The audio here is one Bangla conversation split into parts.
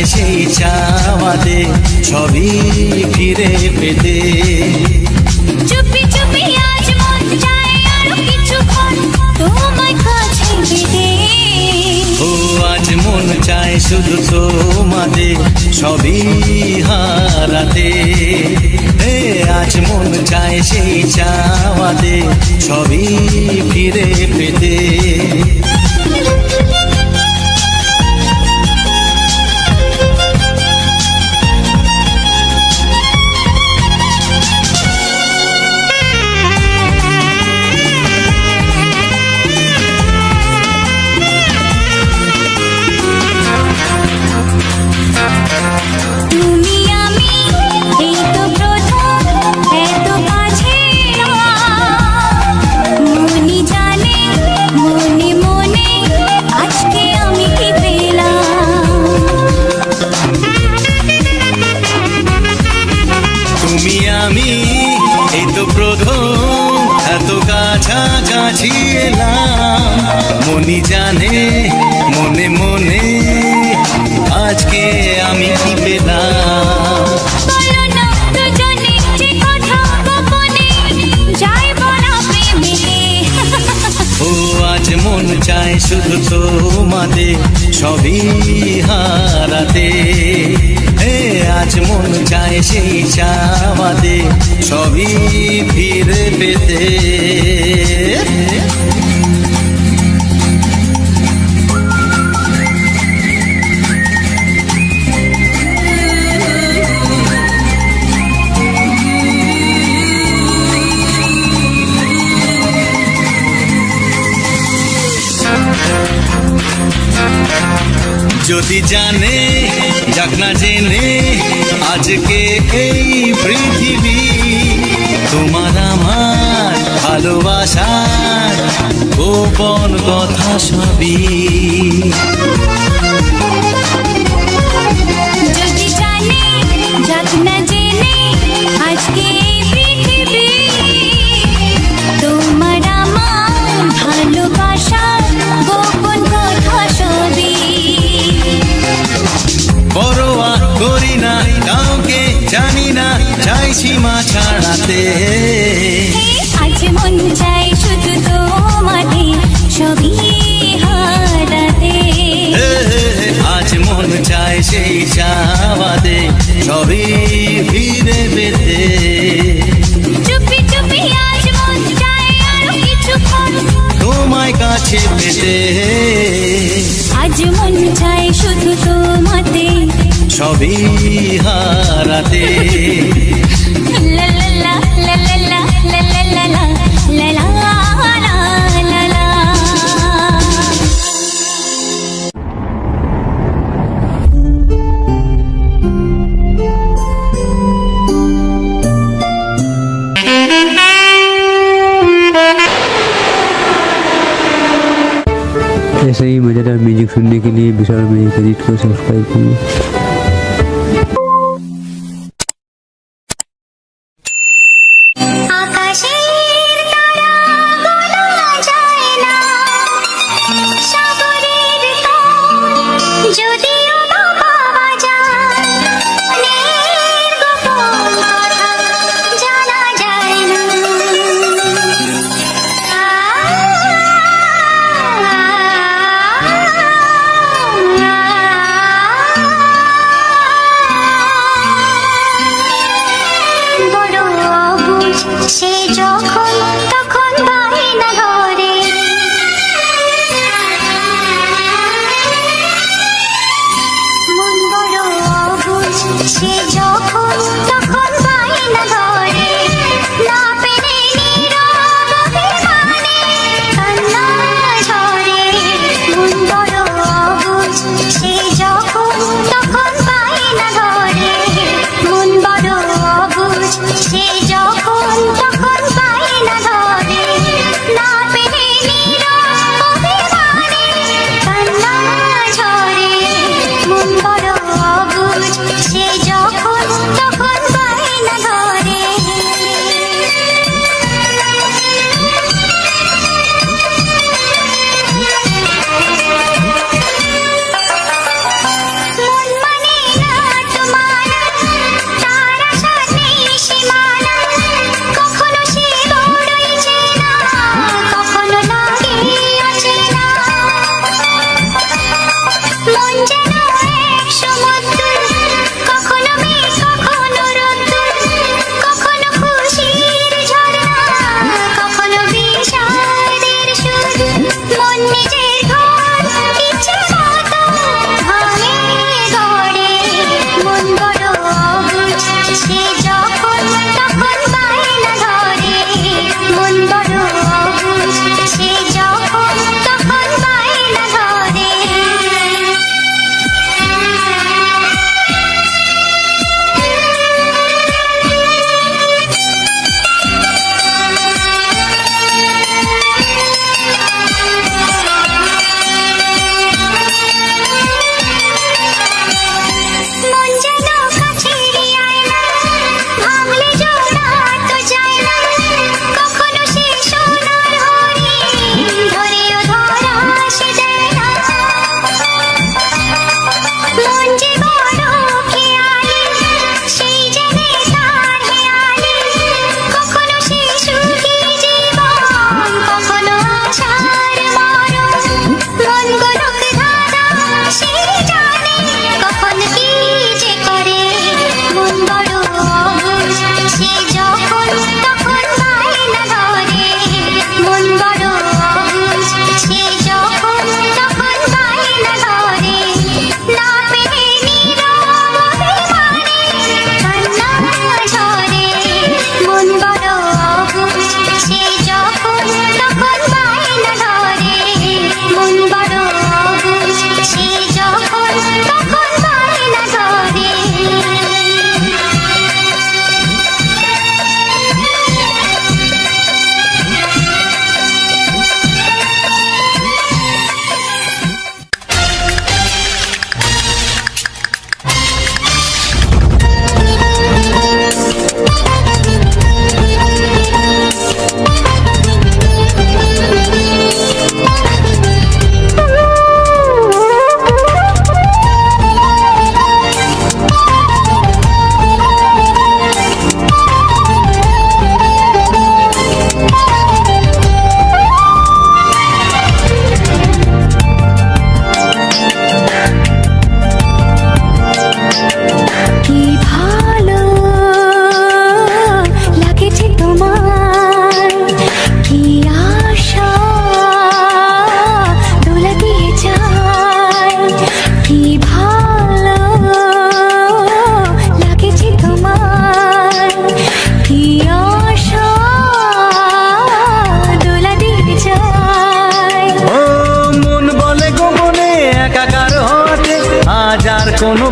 চায় সেই চাওয়াতে সবই ফিরে পেতে। চুপি চুপি আজ মন চায় আরো কিছুক্ষণ তোমার কাছে পেতে। ও আজ মন চায় শুধু তোমাদের সবই হারাতে। আজ মন চায় সেই চাওয়াতে সবই ফিরে পেতে। কাছাকাছি এলাম মনি জানে মনে মনে আজকে আমি কি পেলাম। ও আজ মন চায় শুধু তোমাদের সবই হারাতে। আজ মন চায় সেই চাওয়াতে সবই ফিরে পেতে। যদি জানে যাক না জেনে আজকে এই পৃথিবী তোমার আমার ভালোবাসার গোপন কথা সবই। যদি জানে যাক না জেনে আজকে পৃথিবী তোমার আমার ভালোবাসার গোপন কথা সবই। পরোয়া করি না কাউকে জানি না চাই সীমা ছাড়াতে। আজ মন চাই শুধু তোমাদের সবই হারাতে। আজ মন চায় সেই চাওয়াতে সবই ফিরে পেতে। চুপি চুপি আজ মন চায় আরো কিছুক্ষণ তোমায় কাছে পেতে। আজ মন চায় শুধু তোমাতে সবই হারাতে। লা লা লা লা লা লা লা লা লা লা লা লা লা। ऐसे ही मजेदार म्यूजिक सुनने के लिए विशाल म्यूजिक एडिट को सब्सक्राइब करिए।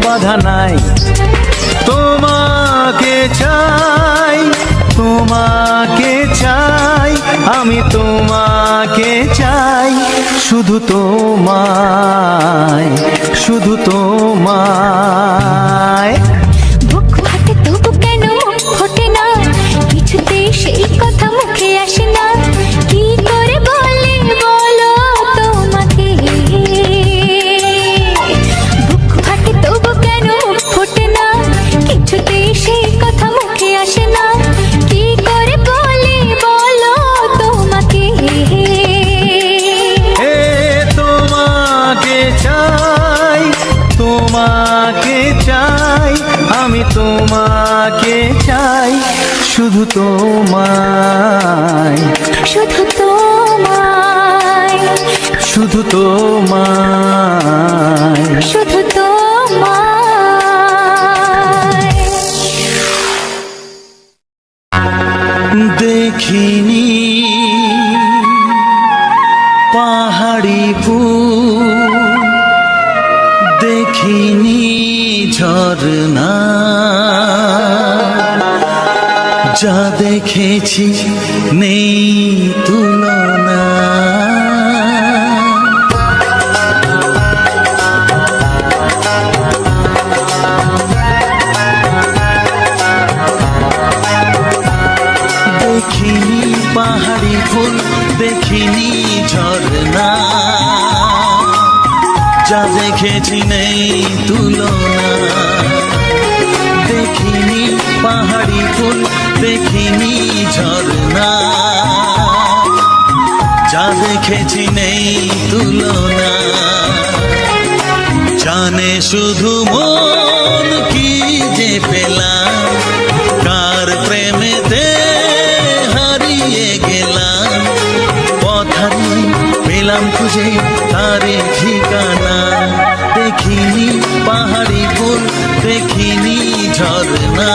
বাধা নাই। তোমাকে চাই, তোমাকে চাই, আমি তোমাকে চাই, শুধু তোমায়, শুধু তোমায়। বুক ফাটে তবু কেন মুখ ফোটে না, কিছুতেই সেই কথা মুখে আসে না, কি করে বলে বলো তোমাকে। বুক ফাটে তবু কেন মুখ ফোটে না, কিছুতেই সেই কথা মুখে আসে না, কি করে বলে বলো তোমাকে। এ তোমাকে চাই, তোমাকে চাই, আমি তোমাকে চাই, শুধু তোমায়, শুধু তোমায়, শুধু তোমায়। শুধু তোমায়। দেখিনি পাহাড়ি ফুল, দেখিনি ঝরনা, যা দেখেছি নেই তুলনা। দেখিনি পাহাড়ি ফুল, দেখিনি ঝরনা, যা দেখেছি নেই তুলনা। দেখিনি পাহাড়ি ফুল, দেখিনি ঝরনা, যা দেখেছি নেই তুলনা। জানে শুধু মন কি যে পেলাম, কার প্রেমেতে হারিয়ে গেলাম, পথ হারিয়ে পেলাম খুঁজে তারে ঠিকানা। দেখিনি পাহাড়ি ফুল, দেখিনি ঝরনা,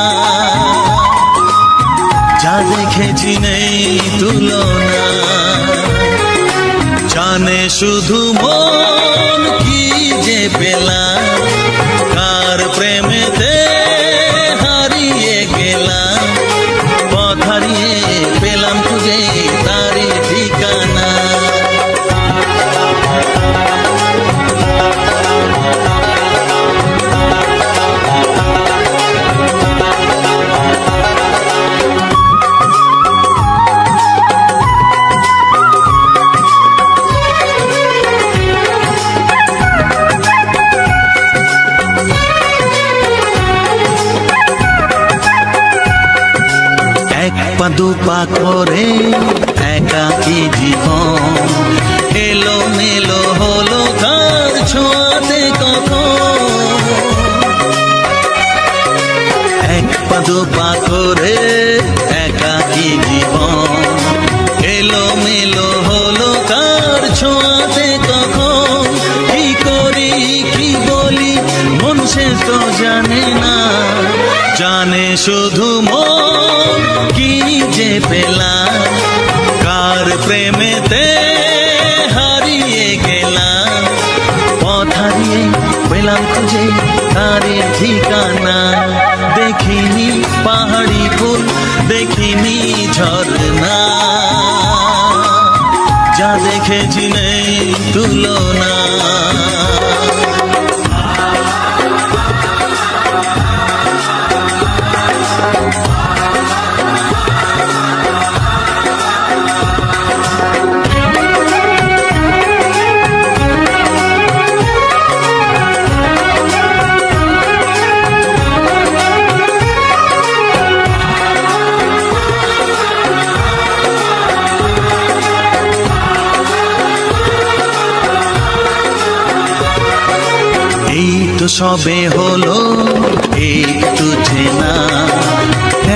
যা দেখেছি নেই তুলনা। জানে শুধু মন কি যে পেলাম, কার প্রেমেতে হারিয়ে গেলাম, পথ হারিয়ে পেলাম খুঁজে তারে ঠিকানা। এক পা দুপা করে একাকী জীবন, এলো মেলো হলো তার ছোঁয়াতে কখন। এক পা দুপা করে একাকী জীবন, এলো মেলো হলো তার ছোঁয়াতে কখন। কি করি কি বলি মন সে তো জানে না, জানে শুধু মন কি যে পেলাম, কার প্রেমেতে হারিয়ে গেলাম, পথ হারিয়ে পেলাম খুঁজে তারে ঠিকানা। দেখিনি পাহাড়ি ফুল, দেখিনি ঝরনা, যা দেখেছি নেই তুলনা। সবে হলো একটু চেনা,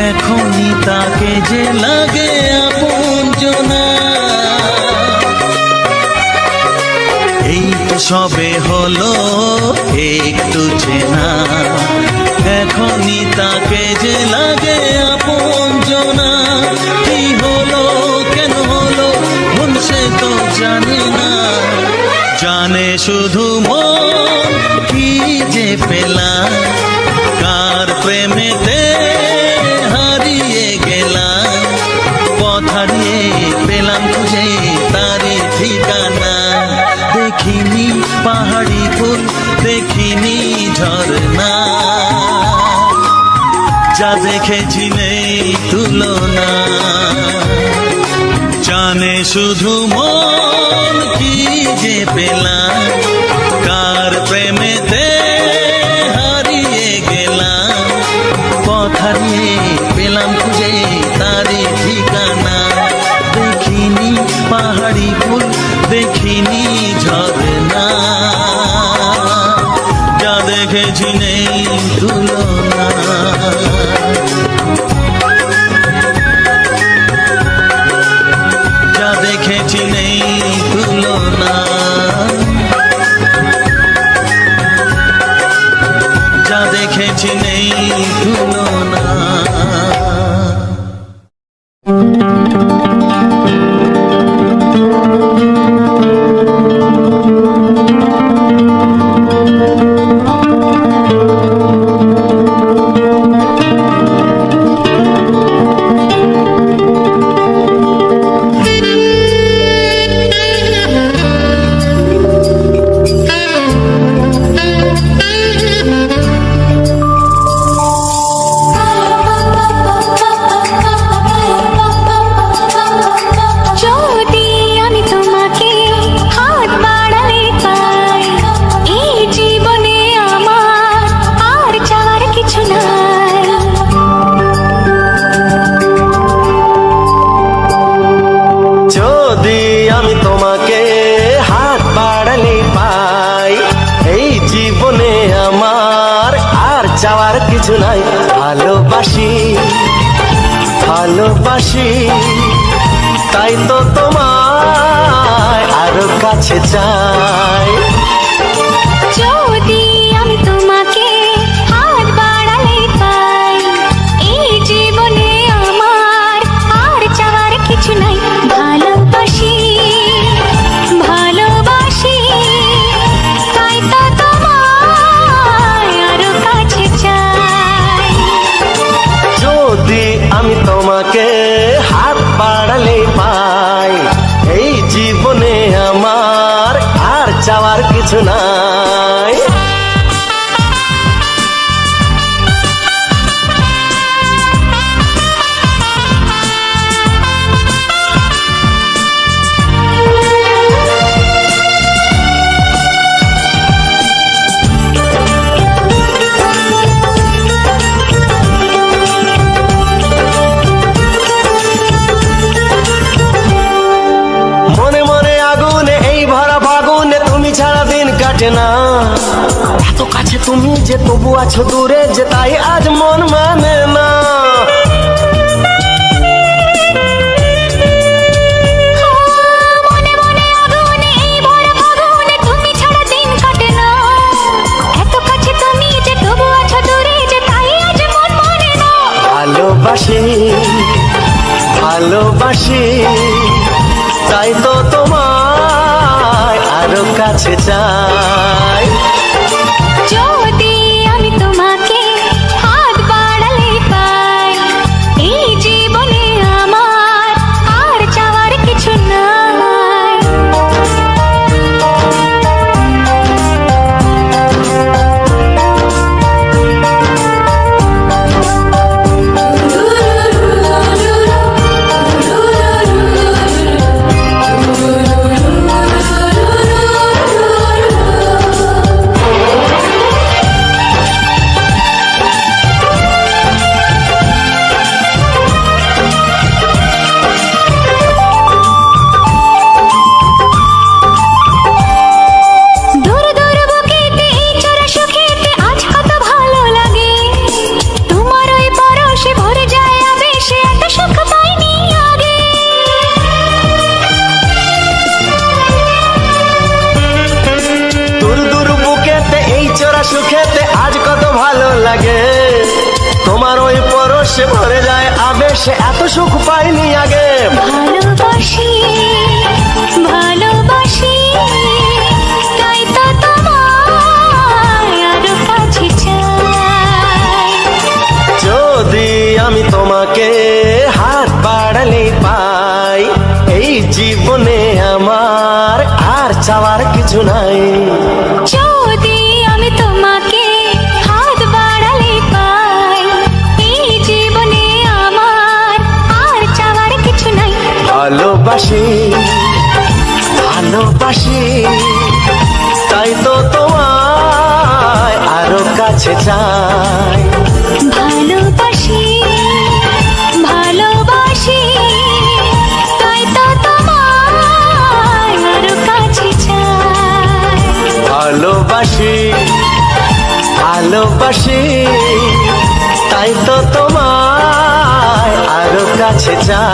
এখনই তাকে যে লাগে আপনজনা। এই তো সবে হলো একটু চেনা, এখনই তাকে যে লাগে আপনজনা। কি হলো কেন হলো মন সে তো জানে না, জানে শুধু মন কি যে পেলাম, দেখিনি পাহাড়ি ফুল, দেখিনি ঝর্ণা, যা দেখেছি নেই তুলনা। জানে শুধু মন কি যে পেলাম, কার প্রেমেতে হারিয়ে গেলাম, পথ হারিয়ে পেলাম খুঁজে তারই ঠিকানা। দেখিনি পাহাড়ি ফুল, দেখিনি ঝর্ণা, যা দেখেছি নেই তুলনা। যা দেখেছি নেই তুলনা, যা দেখেছি নেই তুলনা। চাওয়ার কিছু নাই, ভালোবাসি ভালোবাসি, তাই তো তোমায় আরো কাছে চাই। যদি আমি তোমাকে হাত বাড়ালে পাই, এই জীবনে আমার আর চাওয়ার কিছু নাই। ভালোবাসি ভালোবাসি, তাই তো তোমায় আরো কাছে চাই। যদি আমি তোমাকে হাত বাড়ালে পাই, এই জীবনে আমার আর চাওয়ার কিছু নাই। না এত কাছে তুমি যে তবু আছো দূরে, যে তাই আজ মন মানে না। মনে মনে আগুনে এই ভরা ফাগুনে তুমি ছাড়া দিন কাটে না। এত কাছে তুমি যে তবু আছো দূরে, যে তাই আজ মন মানে না। ভালোবাসি ভালোবাসি, তাই তো তোমায় আরো কাছে চাই। যদি আমি তোমাকে হাত বাড়ালে পাই, এই জীবনে আমার আর চাওয়ার কিছু নাই। সুখেতে আজ কত ভালো লাগে, তোমার ওই পরশে ভরে যায় আবেশে, এত সুখ পাইনি আগে। ভালোবাসি ভালোবাসি, তাই তো তোমায় আরো কাছে চাই। যদি আমি তোমাকে হাত বাড়ালে পাই, এই জীবনে আমার আর চাওয়ার কিছু নাই। যদি আমি তোমাকে হাত বাড়ালে পাই, এই জীবনে আমার আর চাওয়ার কিছু নাই। ভালোবাসি ভালোবাসি তাই তো তোমায় আরো কাছে চাই। ভালোবাসি ভালোবাসি তাই তো তোমায় আরো কাছে চাই। ভালোবাসি ভালোবাসি তাই তো তোমায় আরো কাছে চাই।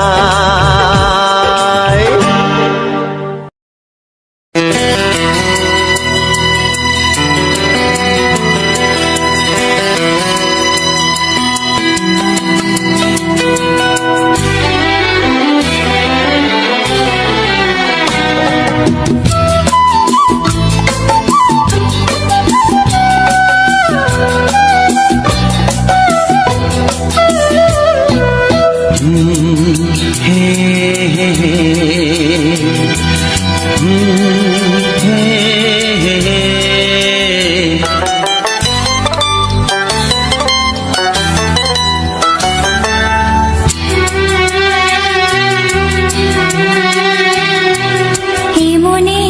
এ মনে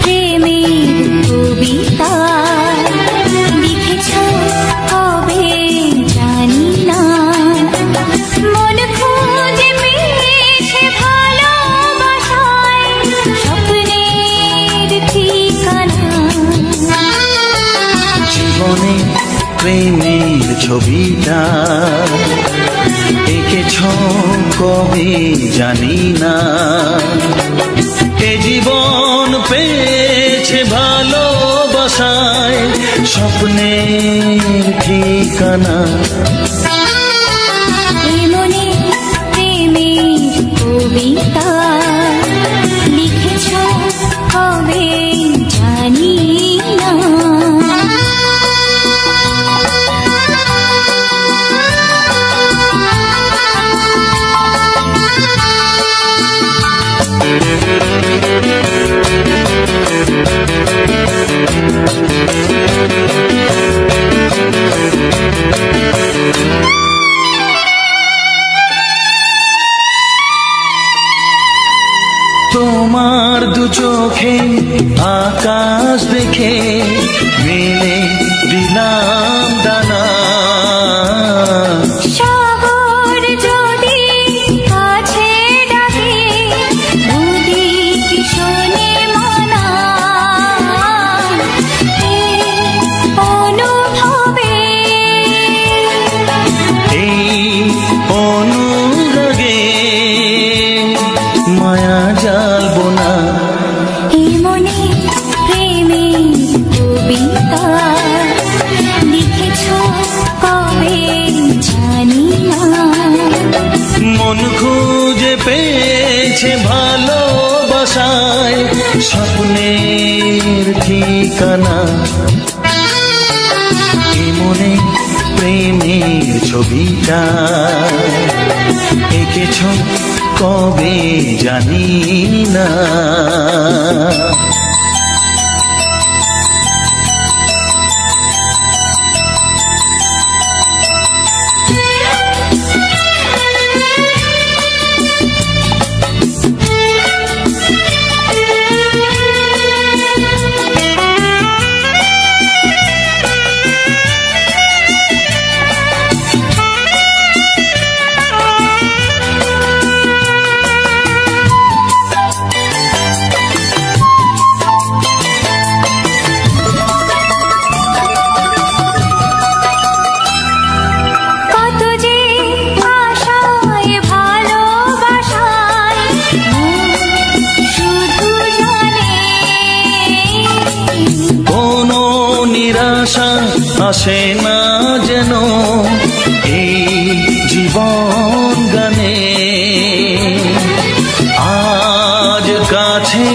প্রেমের কবিতা লিখেছ কবে জানি না, মন খুঁজে পেয়েছে ভালোবাসায় স্বপ্নের ঠিকানা। জীবনে প্রেমের ছবিটা এঁকেছ কবে জানি না, এ জীবন পেয়েছে ভালোবাসায় স্বপ্নের ঠিকানা। এ মনে প্রেমের কবিতা লিখেছ কবে জানি না। তোমার দু চোখে আকাশ দেখে মেলে দিলাম দানা, সাগর যদি কাছে ডাকে নদী কি শোনে মানা। এই অনুভবে এই অনুরাগে মায়া জালবো না। এ মনে প্রেমের কবিতা লিখেছ কবে জানি না। মন খুঁজে পেয়েছে ভালোবাসায় স্বপ্নের ঠিকানা। এ মনে প্রেমের ছবিটা এঁকেছ কবে জানি না। কত যে আশায় ভালোবাসায় শুধু জানে কোনো নিরাশা আসে না যেন এই জীবন গানে। আজ কাছে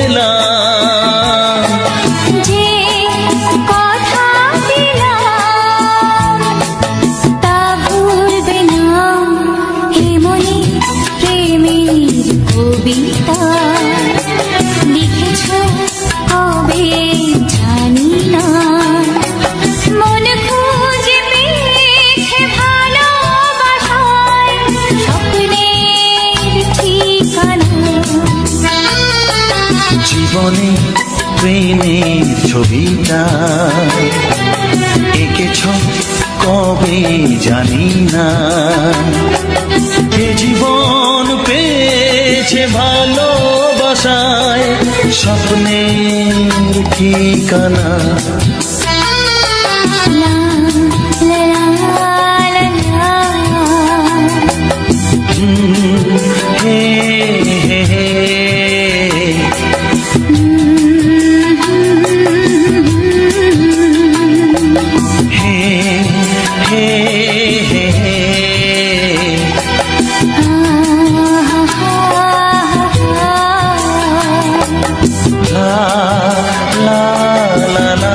এলাম যে কথা দিলাম তা ভুলবে না। হে মনে প্রেমের কবিতা লিখেছ জীবনে প্রেমের ছবিটা এঁকেছ কবে জানি না, এ জীবন পেয়েছে ভালোবাসায় স্বপ্নের ঠিকানা। লা লা লা লা হে হে হে হে হে হে লা লা লা লা।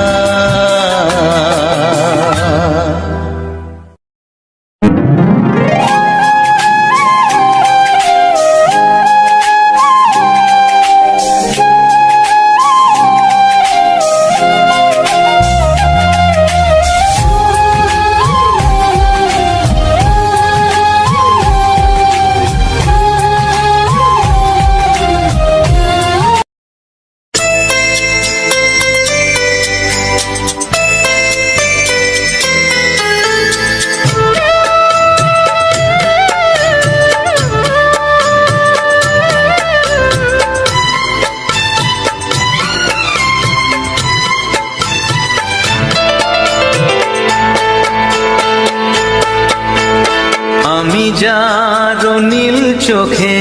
আমি যার নীল চোখে,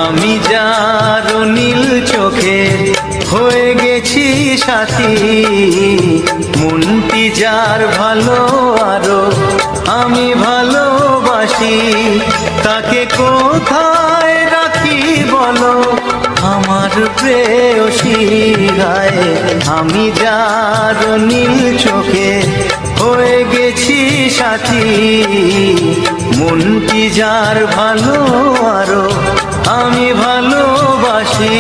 আমি যার নীল চোখে হয়ে গেছি সাথী, মনটি যার ভালো আরো আমি ভালোবাসি, তাকে কোথায় রাখি বলো আমার প্রেয়সী গায়ে। আমি যার নীল চোখে হয়ে গেছি সাথী, মনটি যার ভালো আরো আমি ভালোবাসি।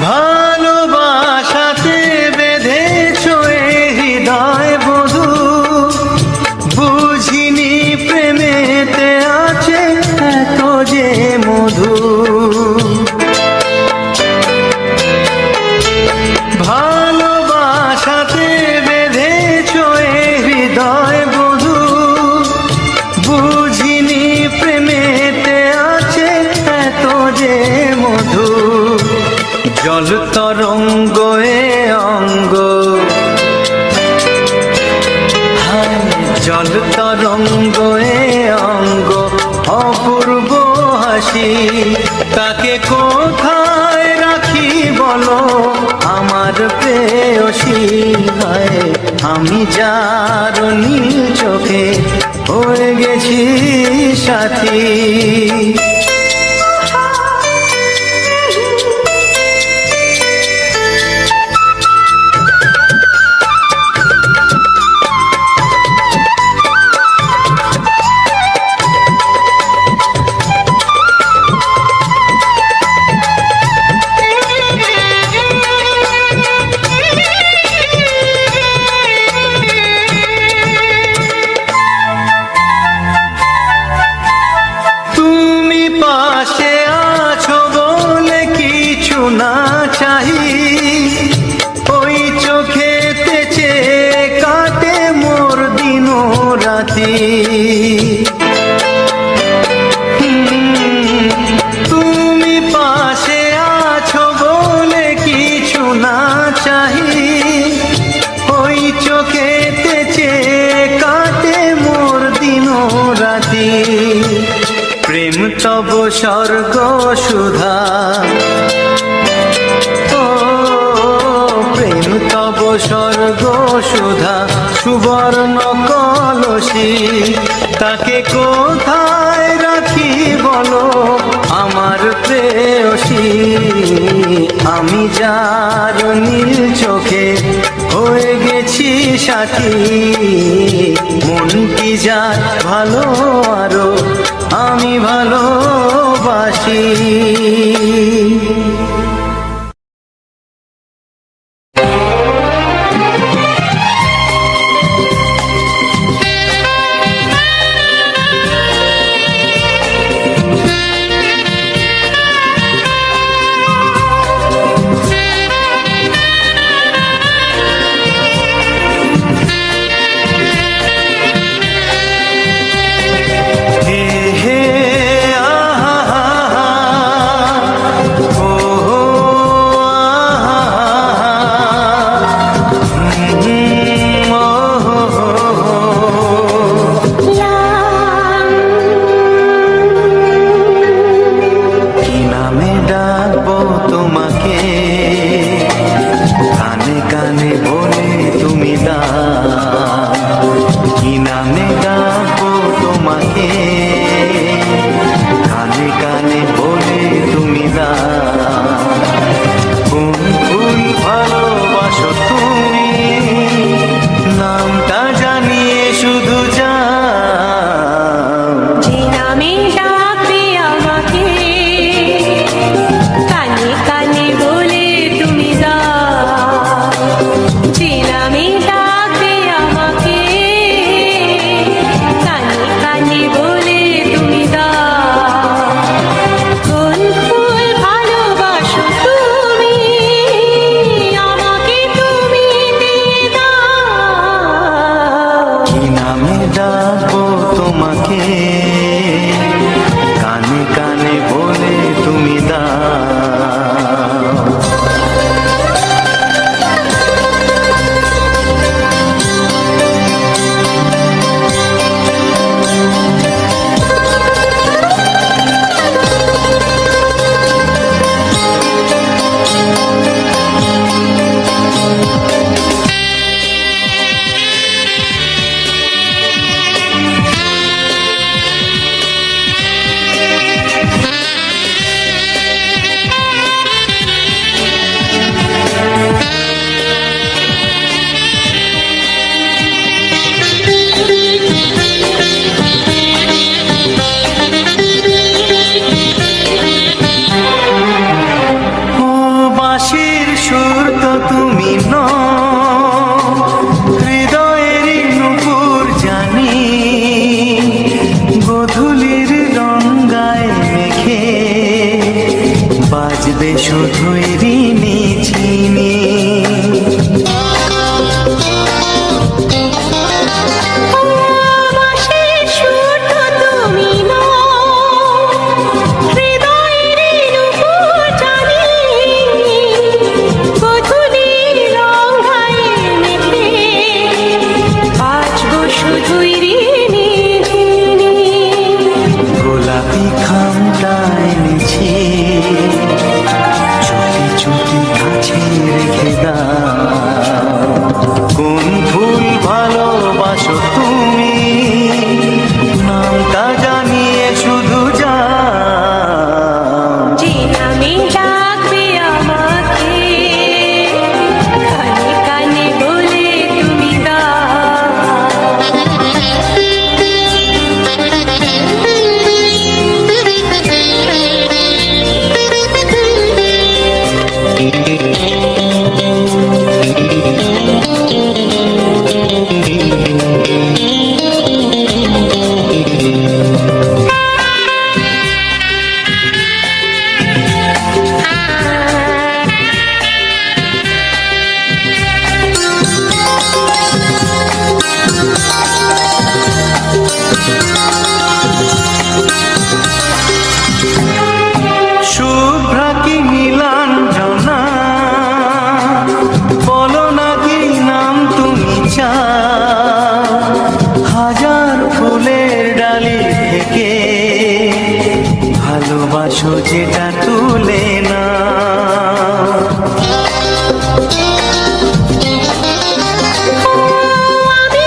ভালোবাসাতে বেঁধেছ এ হৃদয় বধূ, বুঝিনি প্রেমেতে আছে এত যে মধু। ভালোবাসাতে বেঁধেছ এ হৃদয় বধূ, বুঝিনি প্রেমেতে আছে এত যে মধু। জল তরঙ্গ এ অঙ্গ, হায় জল তরঙ্গ এ অঙ্গ অপূর্ব হাসি, তাকে কোথায় রাখি বলো আমার প্রেয়সী গায়ে। আমি যার নীল চোখে হয়ে গেছি সাথী। পাশে আছো বলে কিছু না চাহি, ওই চোখেতে চেয়ে কাটে মোর দিন রাতি। তুমি পাশে আছো বলে কিছু না চাহি, ওই চোখেতে চেয়ে কাটে মোর দিন রাতি। প্রেম তব স্বর্গ সুধা, ও প্রেম তব স্বর্গ সুধা সুবর্ণ কলসি তাকে কোথায় রাখি বলো আমার প্রেয়সী। আমি যার নীল চোখে হয়ে গেছি সাথী, মন কি যার ভালো আরো আমি ভালোবাসি। শুধুই ঋণী চিনি। গোলাপি খামটা এনেছি, চুটি চুটি কাছে রেখে দাও। কোন ফুল ভালোবাসো তুমি, নামটা জানিয়ে শুধু যাও। যে নামে ডাকবে আমাকে, কানে কানে বলে তুমি শুভ্রা কি নীলাঞ্জনা, বলো না কি নাম তুমি চাও। হাজার ফুলের ডালি থেকে ভালোবাসো যেটা তুলে না। আমি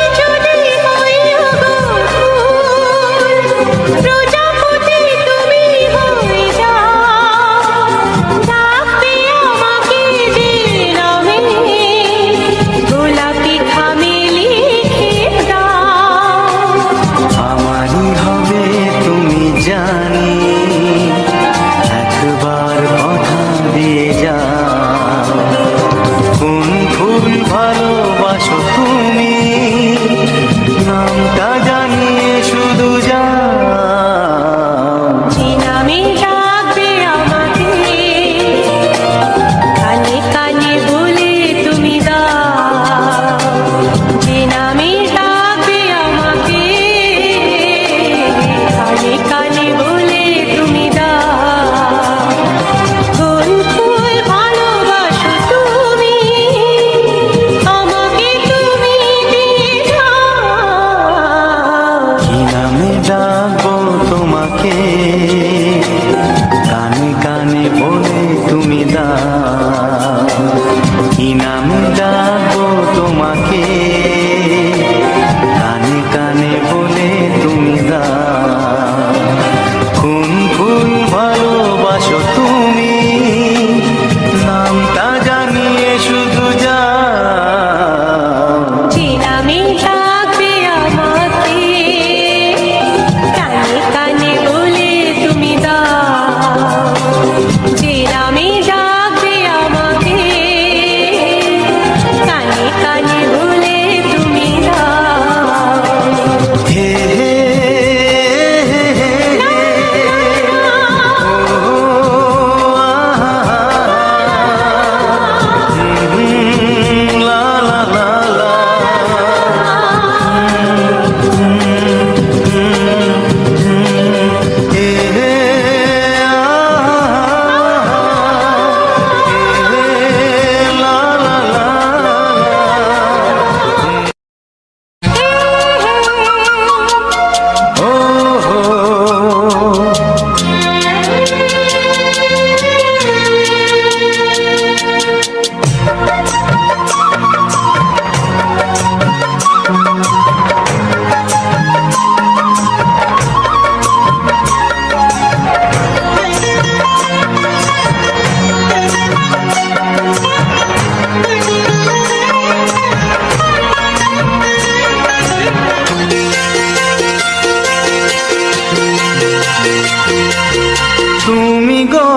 গো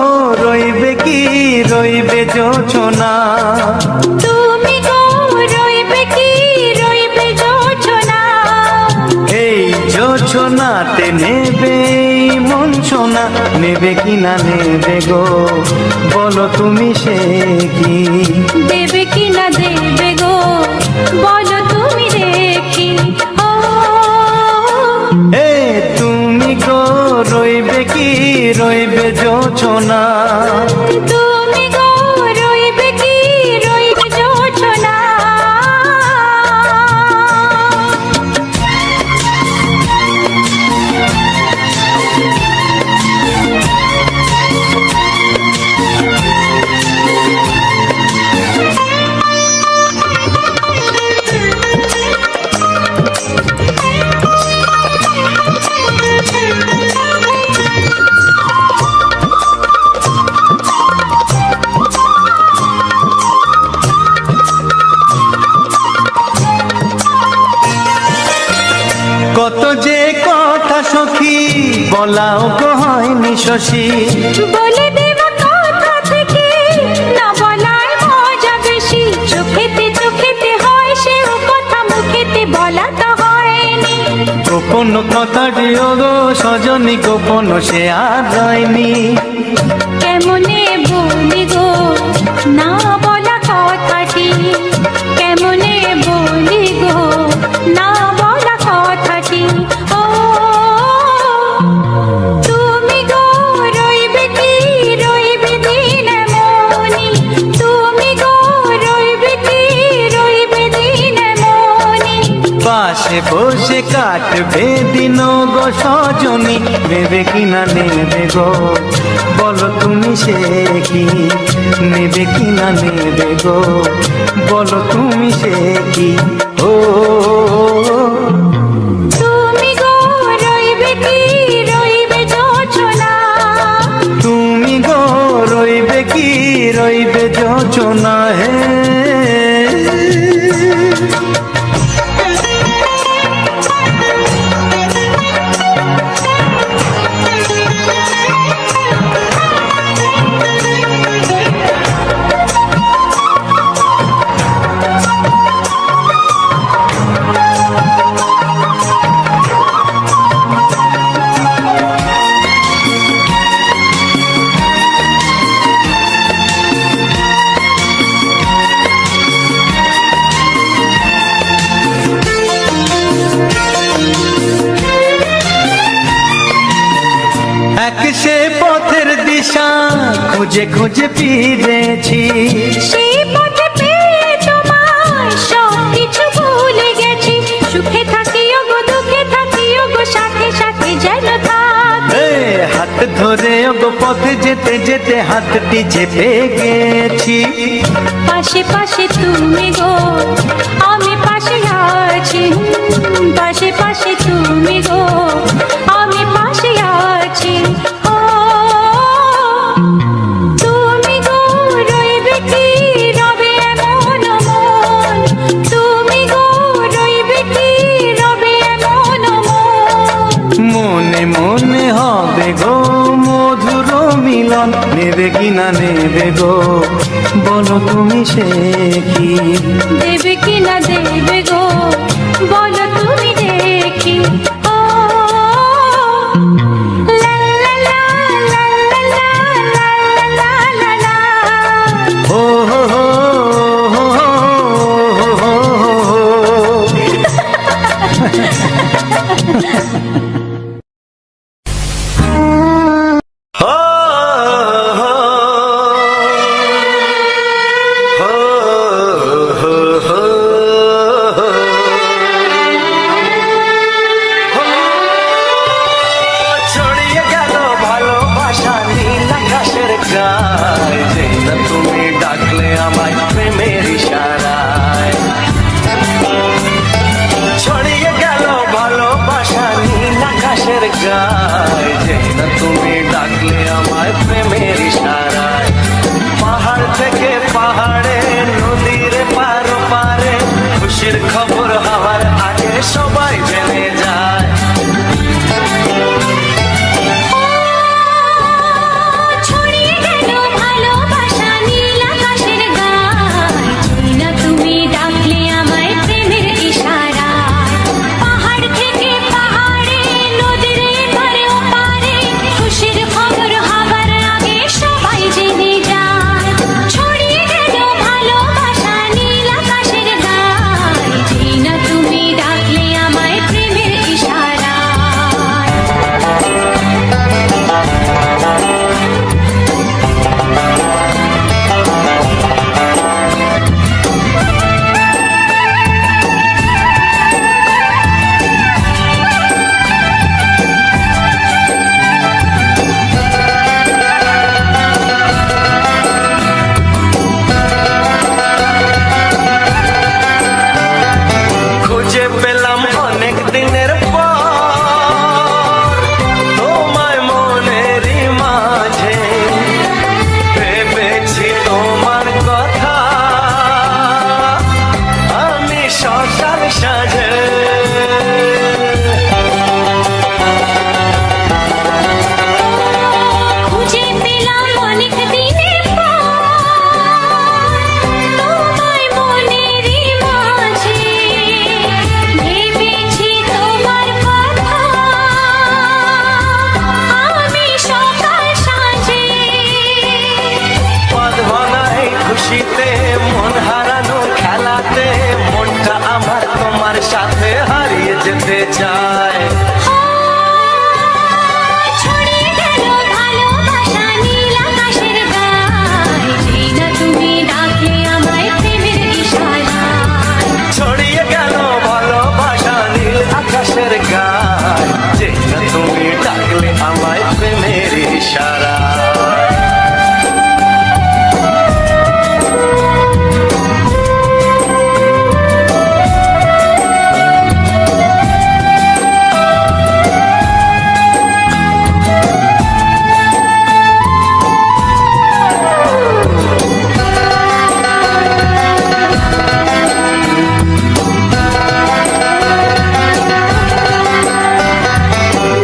রইবে কি রইবে জোছনা, তুমি গো রইবে কি রইবে জোছনা, এই জোছনাতে নেবে এই মন সোনা, নেবে কি না নেবে গো বলো তুমি সে কি, দেবে কি না দেবে গো বলো তুমি দেখি। ও এ তুমি গো রইবে কি রইবে জোছনা, তুমি গো রইবে কি রইবে জোছনা। কত যে কথা সখী বলাও গো হয়নি শশী, বলে দেব কথা থেকে না বলার মজা বেশি, চোখেতে হয় সেও কথা মুখেতে বলা তো হয়নি। গোপন কথাটি ও গো সজনী গোপন সে আর রয়নি, কেমনে বলি গো না বলা কথাটি, কেমনে বলি গো না বলা কথাটি। ও তুমি গো রইবে কি রইবে দিন মনি, তুমি গো রইবে কি রইবে দিন মনি, পাশে বসে কাটবে দিন গো সজনী, নেবে কি না নেবে গো বলো তুমি সে কি, নেবে কি না নেবে গো বলো তুমি সে কি। ও তুমি গো রইবে কি রইবে জোছনা, তুমি গো রইবে কি রইবে যোচনা হে। এক সে পথের দিশা খুঁজে খুঁজে ফিরেছি, সেই পথে পেয়ে তোমায় সব কিছু ভুলে গেছি, সুখে থাকিও গো দুঃখে থাকিও গো সাথে সাথে যেন থাক। এ হাত ধরে গো পথে যেতে যেতে হাতটি চেপে গেছি, পাশে পাশে তুমি গো আমি পাশে আছি, পাশে পাশে তুমি গো আমি পাশে আছি। ও তুমি গো রইবে কি রবে এমন মন, তুমি গো রইবে কি রবে এমন মন, মনে মনে হবে গো মধুর মিলন, নেবে কি না নেবে গো বলো তুমি সে কি, দেবে কি না দেবে গো বলো তুমি দেখি। ও লা লা লা লা লা লা লা লা লা। ও হো হো হো হো হো ছড়িয়ে গেল ভালোবাসা নীল আকাশের গায়ে, যেই না তুমি ডাকলে আমায় প্রেমের ইশারায়। ছড়িয়ে গেল ভালোবাসা নীল আকাশের গায়ে, যেই না তুমি ডাকলে আমায় প্রেমের ইশারায়। পাহাড় থেকে পাহাড়ে নদীর পারো পারে, খুশির খবর হওয়ার আগে সবাই জেনে যায়। ছড়িয়ে যেতে চায়। ছড়িয়ে গেল ভালোবাসা নীল আকাশের গায়ে, যেই না তুমি ডাকলে আমায় প্রেমের ইশারায়। ছড়িয়ে গেল ভালোবাসা নীল আকাশের গায়, যে না তুমি ডাকলে আমায় প্রেমের ইশারা।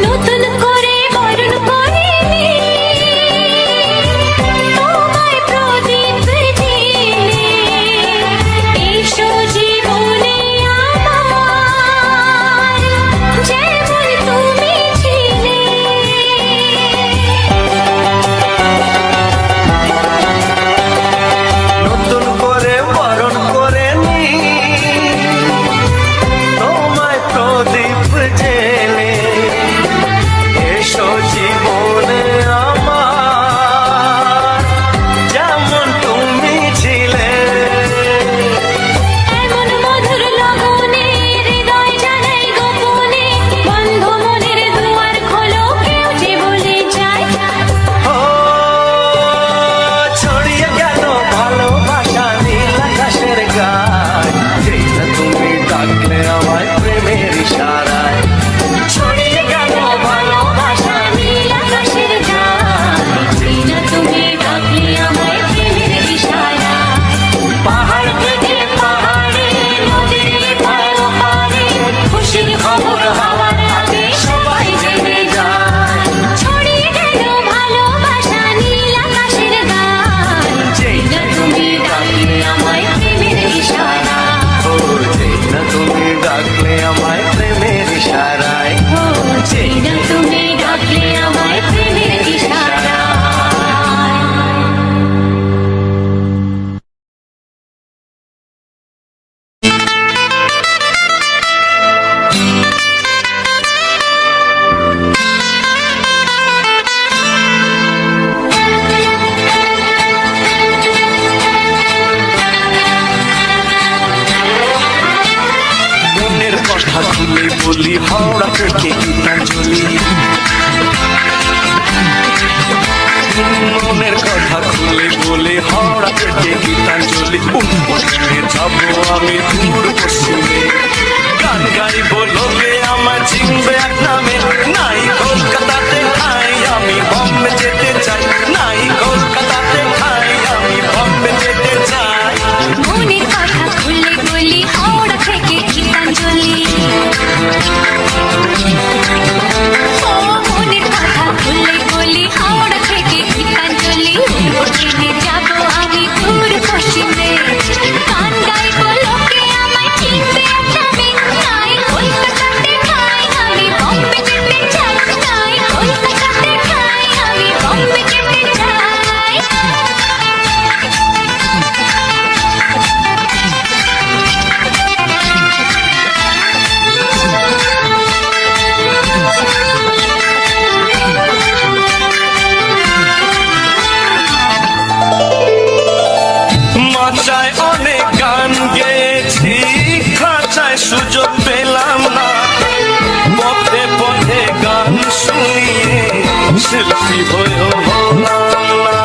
নতুন করে বরণ করিনি তোমায় প্রদীপ জেলে, এসো জীবনে আমার যেমন তুমি ছিলে। নতুন করে বরণ করে নি তোমায় প্রদীপ জেলে, এসো জীবনে আমার যেমন তুমি ছিলে। এমন মধুর লগনে হৃদয় জানাই গোপনে, বন্ধ মনের দুয়ার খোলো কেউ যে বলে যায়। ও ছড়িয়ে গেল ভালোবাসা নীল আকাশের গায়, যে না তুমি ডাকলে আমায় প্রেমের ইশারায়। ছড়িয়ে গেল ভালোবাসা নীল আকাশের গায়ে, যেই না তুমি ডাকলে আমায় প্রেমের ইশারায়। পাহাড় থেকে পাহাড়ে নদীর পার ওপারে খুশির খবর হওয়ার আগে সবাই জেনে যায়। ছড়িয়ে গেল ভালোবাসা নীল আকাশের গায়ে, যেই না তুমি ডাকলে আমায় প্রেমের ইশারায়। ও যে না তুমি ডাকলে আমায় প্রেমের ইশারায়। ও যেই না তুমি ডাকলে আমায় প্রেমের ইশারায়। মনের কথা খুলে বলি হাওড়া থেকে গীতাঞ্জলি। মনের কথা খুলে বলি হাওড়া থেকে গীতাঞ্জলি। উঠে যাবো আমি দূর পশ্চিমে, গান গাইবো লোকে আমার চিনবে এক নামে। নাই কলকাতাতে খাই আমি বম্বে যেতে চাই, নাই কলকাতাতে খাই আমি বম্বে যেতে চাই। মনের কথা খুলে বলি হাওড়া থেকে গীতাঞ্জলি। ও মনের কথা খুলে বলি হাওড়া থেকে গীতাঞ্জলি। ট্রেনে যাব আমি দূর পশ্চিমে, গান গাইবো লোকে আমায় চিনবে এক নামে। নাই কলকাতাতে খাই আমি বম্বে যেতে চাই, নাই কলকাতাতে খাই আমি বম্বে যেতে চাই। মাচায় অনেক গান গেয়েছি, খাঁচায় সুযোগ পেলাম না। পথে পথে গান শুনিয়ে শিল্পী হয়েও হলাম না।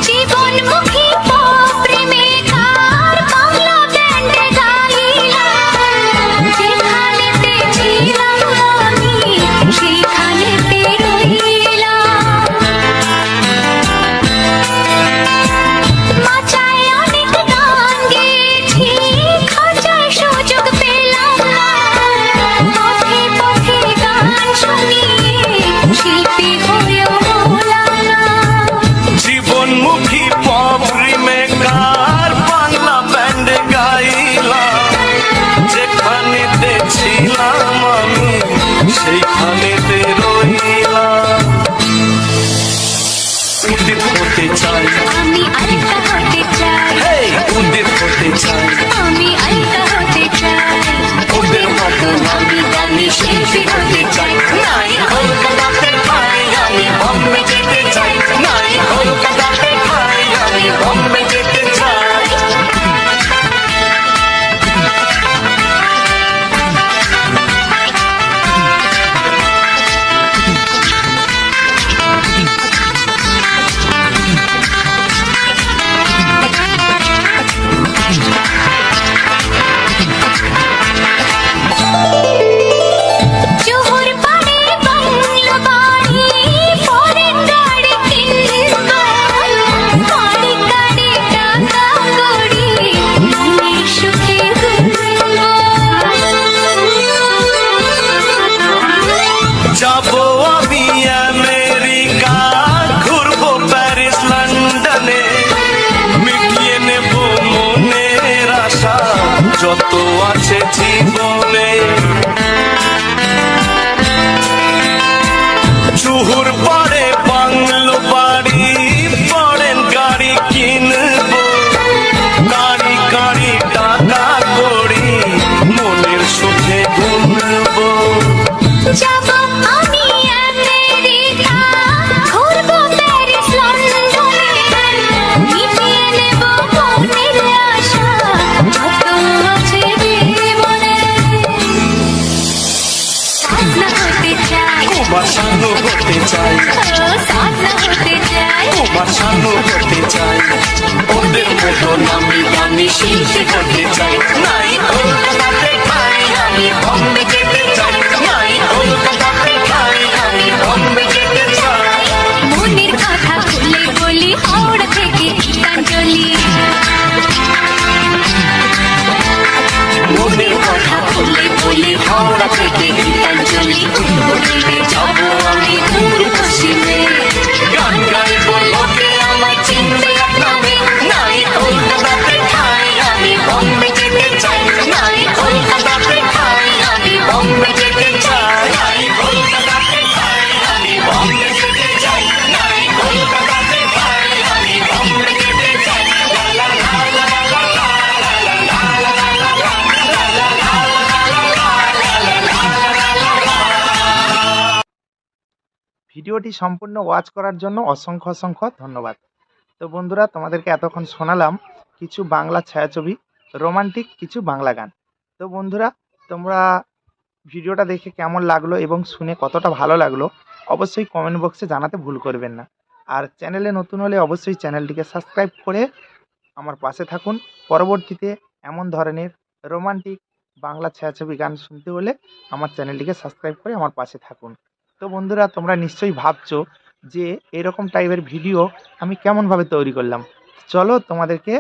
জীবনমুখী প্রেমিকার বাংলা ব্যান্ডে গাইলাম। যেখানেতে ছিলাম আমি সেখানেতে রইলাম। মাচায় অনেক গান গেয়েছি, খাঁচায় সুযোগ পেলাম না। পথে পথে গান শুনিয়ে যত আছে জীবনে চুহুর পাড়ে বাংলো বাড়ি পড়েন গাড়ি কিনবো গাড়ি গাড়ি টাকা করি মনের সুখে গুনবো যাব আমি আমেরিকা ঘুরবো প্যারিস লন্ডনে মিটিয়ে নেব মনের আশা যত আছে জীবনে সাধনা হতে চাই তোমার সানু হতে চাই সাধনা হতে চাই তোমার সানু হতে চাই ওদের মতো নামি দামি শিল্পী হতে চাই নাই কলকাতাতে খাই আমি বম্বে যেতে চাই নাই কলকাতাতে খাই আমি বম্বে যেতে চাই মনের কথা খুলে বলি হাওড়া থেকে গীতাঞ্জলি মনের কথা খুলে বলি হাওড়া থেকে গীতাঞ্জলি উঠে যাবো আমি দূর পশ্চিমে গান গাইব লোকে আমার চিনবে এক নামে নাই কলকাতাতে খাই আমি বম্বে যেতে চাই নাই কলকাতাতে খাই আমি বম্বে যেতে চাই নাই কলকাতাতে খাই আমি বম্বে যেতে চাই নাই কলকাতাতে খাই আমি বম্বে যেতে চাই লা লা লা লা লা ভিডিওটি সম্পূর্ণ ওয়াচ করার জন্য অসংখ্য অসংখ্য ধন্যবাদ। তো বন্ধুরা, তোমাদেরকে এতক্ষণ শোনালাম কিছু বাংলা ছায়াছবি, রোমান্টিক কিছু বাংলা গান। তো বন্ধুরা, তোমরা ভিডিওটা দেখে কেমন লাগলো এবং শুনে কতটা ভালো লাগলো অবশ্যই কমেন্ট বক্সে জানাতে ভুল করবেন না। আর চ্যানেলে নতুন হলে অবশ্যই চ্যানেলটিকে সাবস্ক্রাইব করে আমার পাশে থাকুন। পরবর্তীতে এমন ধরনের রোমান্টিক বাংলা ছায়াছবি গান শুনতে হলে আমার চ্যানেলটিকে সাবস্ক্রাইব করে আমার পাশে থাকুন। তো বন্ধুরা, তোমরা নিশ্চয়ই ভাবছো যে এরকম টাইপের ভিডিও আমি কেমনভাবে তৈরি করলাম। চলো তোমাদেরকে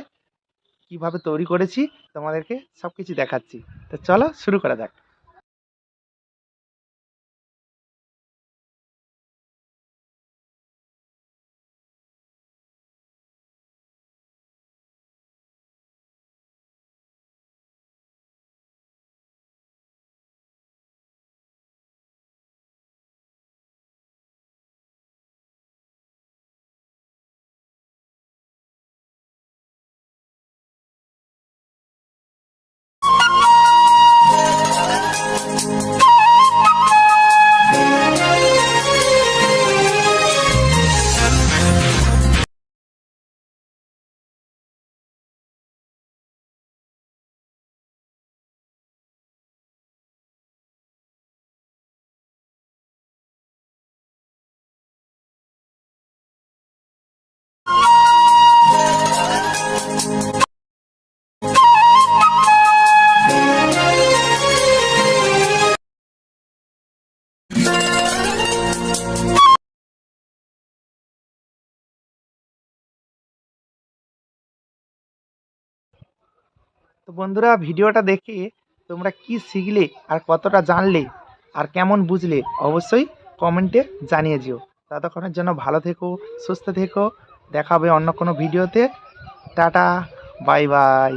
কিভাবে তৈরি করেছি তোমাদেরকে সব কিছু দেখাচ্ছি। তো চলো শুরু করা যাক। তো বন্ধুরা, ভিডিওটা দেখে তোমরা কি শিখলে আর কতটা জানলে আর কেমন বুঝলে অবশ্যই কমেন্টে জানিয়ে যেও। ততক্ষণের জন্য ভালো থেকো, সুস্থ থেকো। দেখা হবে অন্য কোনো ভিডিওতে। Tata, bye bye.